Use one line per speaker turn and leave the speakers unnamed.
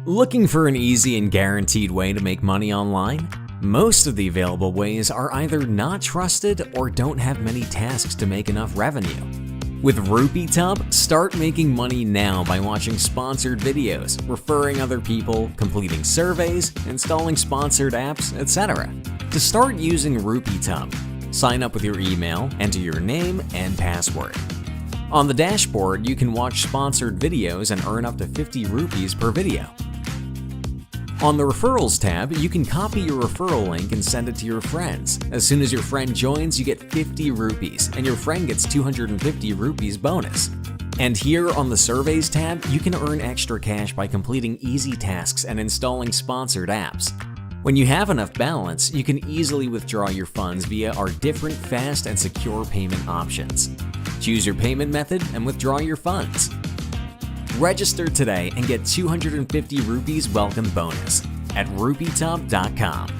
Looking for an easy and guaranteed way to make money online? Most of the available ways are either not trusted or don't have many tasks to make enough revenue. With Rupee, start making money now by watching sponsored videos, referring other people, completing surveys, installing sponsored apps, etc. To start using Rupee, sign up with your email, enter your name and password. On the dashboard, you can watch sponsored videos and earn up to 50 rupees per video. On the Referrals tab, you can copy your referral link and send it to your friends. As soon as your friend joins, you get 50 rupees, and your friend gets 250 rupees bonus. And here on the Surveys tab, you can earn extra cash by completing easy tasks and installing sponsored apps. When you have enough balance, you can easily withdraw your funds via our different fast and secure payment options. Choose your payment method and withdraw your funds. Register today and get 250 rupees welcome bonus at rupeetop.com.